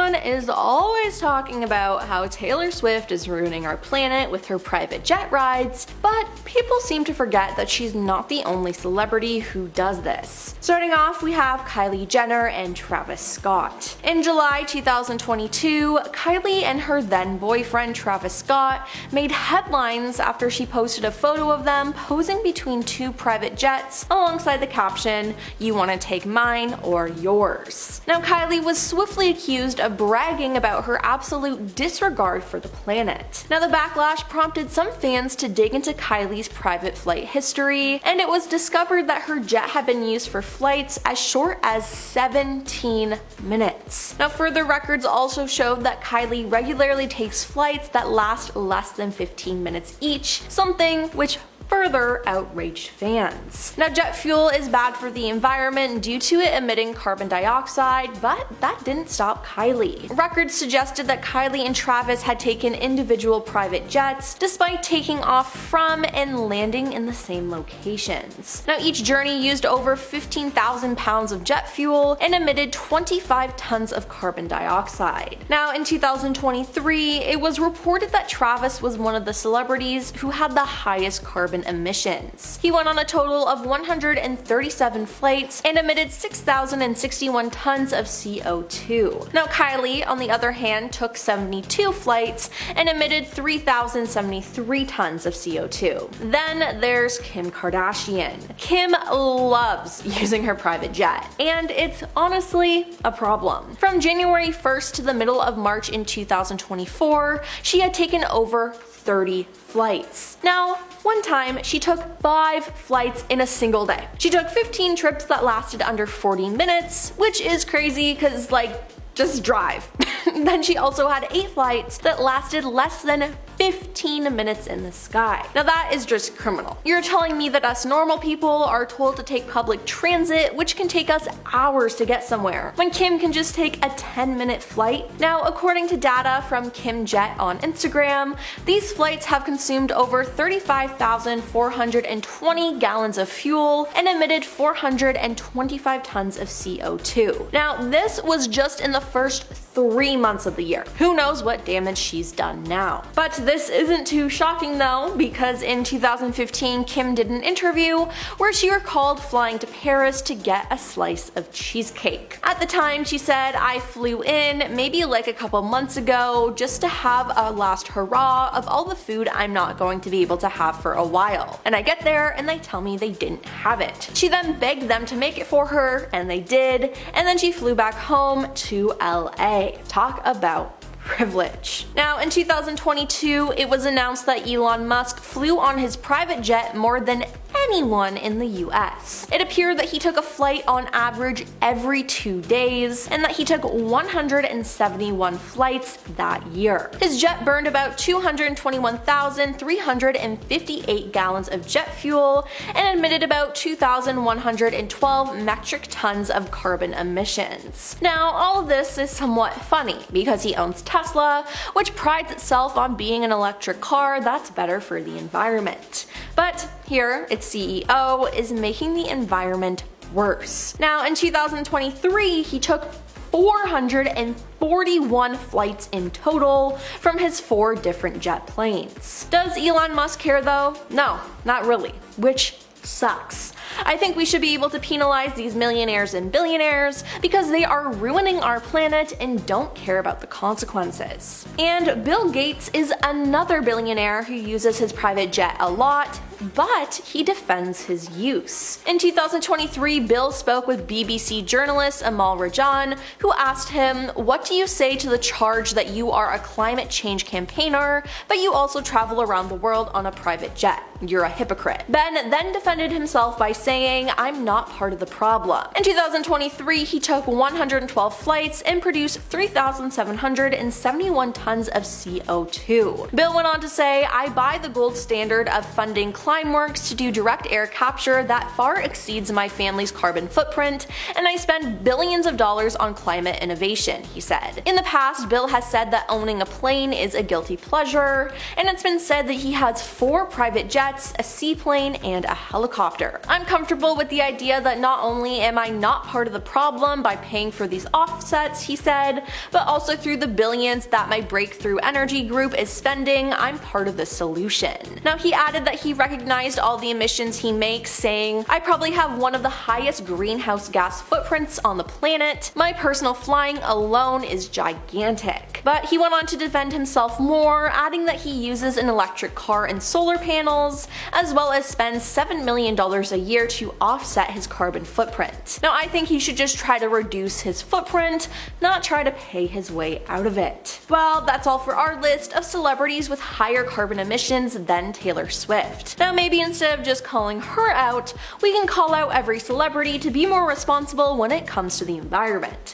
Everyone is always talking about how Taylor Swift is ruining our planet with her private jet rides, but people seem to forget that she's not the only celebrity who does this. Starting off, we have Kylie Jenner and Travis Scott. In July 2022, Kylie and her then boyfriend Travis Scott made headlines after she posted a photo of them posing between two private jets alongside the caption, "You wanna take mine or yours?" Now, Kylie was swiftly accused of bragging about her absolute disregard for the planet. Now, the backlash prompted some fans to dig into Kylie's private flight history, and it was discovered that her jet had been used for flights as short as 17 minutes. Now, further records also showed that Kylie regularly takes flights that last less than 15 minutes each, something which further outraged fans. Now, jet fuel is bad for the environment due to it emitting carbon dioxide, but that didn't stop Kylie. Records suggested that Kylie and Travis had taken individual private jets despite taking off from and landing in the same locations. Now, each journey used over 15,000 pounds of jet fuel and emitted 25 tons of carbon dioxide. Now, in 2023, it was reported that Travis was one of the celebrities who had the highest carbon emissions. He went on a total of 137 flights and emitted 6,061 tons of CO2. Now, Kylie, on the other hand, took 72 flights and emitted 3,073 tons of CO2. Then there's Kim Kardashian. Kim loves using her private jet, and it's honestly a problem. From January 1st to the middle of March in 2024, she had taken over 30 flights. Now, one time, she took 5 flights in a single day. She took 15 trips that lasted under 40 minutes, which is crazy because, just drive. Then she also had 8 flights that lasted less than 15 minutes in the sky. Now that is just criminal. You're telling me that us normal people are told to take public transit, which can take us hours to get somewhere, when Kim can just take a 10-minute flight? Now, according to data from Kim Jet on Instagram, these flights have consumed over 35,420 gallons of fuel and emitted 425 tons of CO2. Now, this was just in the first 3 months of the year. Who knows what damage she's done now. But this isn't too shocking though, because in 2015 Kim did an interview where she recalled flying to Paris to get a slice of cheesecake. At the time, she said, "I flew in maybe a couple months ago just to have a last hurrah of all the food I'm not going to be able to have for a while. And I get there and they tell me they didn't have it." She then begged them to make it for her, and they did, and then she flew back home to LA. Talk about privilege. Now, in 2022, it was announced that Elon Musk flew on his private jet more than anyone in the US. It appeared that he took a flight on average every 2 days, and that he took 171 flights that year. His jet burned about 221,358 gallons of jet fuel and emitted about 2,112 metric tons of carbon emissions. Now, all of this is somewhat funny because he owns Tesla, which prides itself on being an electric car that's better for the environment. But here, its CEO is making the environment worse. Now, in 2023, he took 441 flights in total from his 4 different jet planes. Does Elon Musk care though? No, not really, which sucks. I think we should be able to penalize these millionaires and billionaires because they are ruining our planet and don't care about the consequences. And Bill Gates is another billionaire who uses his private jet a lot, but he defends his use. In 2023, Bill spoke with BBC journalist Amal Rajan, who asked him, "What do you say to the charge that you are a climate change campaigner, but you also travel around the world on a private jet? You're a hypocrite." Ben then defended himself by saying, "I'm not part of the problem." In 2023, he took 112 flights and produced 3,771 tons of CO2. Bill went on to say, "I buy the gold standard of funding Climeworks to do direct air capture that far exceeds my family's carbon footprint, and I spend billions of dollars on climate innovation, he said. In the past, Bill has said that owning a plane is a guilty pleasure, and it's been said that he has 4 private jets, a seaplane, and a helicopter. I'm comfortable with the idea that not only am I not part of the problem by paying for these offsets, he said, but also through the billions that my Breakthrough Energy group is spending, I'm part of the solution. Now, he added that he recognized all the emissions he makes, saying, I probably have one of the highest greenhouse gas footprints on the planet. My personal flying alone is gigantic. But he went on to defend himself more, adding that he uses an electric car and solar panels, as well as spends $7 million a year to offset his carbon footprint. Now, I think he should just try to reduce his footprint, not try to pay his way out of it. Well, that's all for our list of celebrities with higher carbon emissions than Taylor Swift. Now, maybe instead of just calling her out, we can call out every celebrity to be more responsible when it comes to the environment.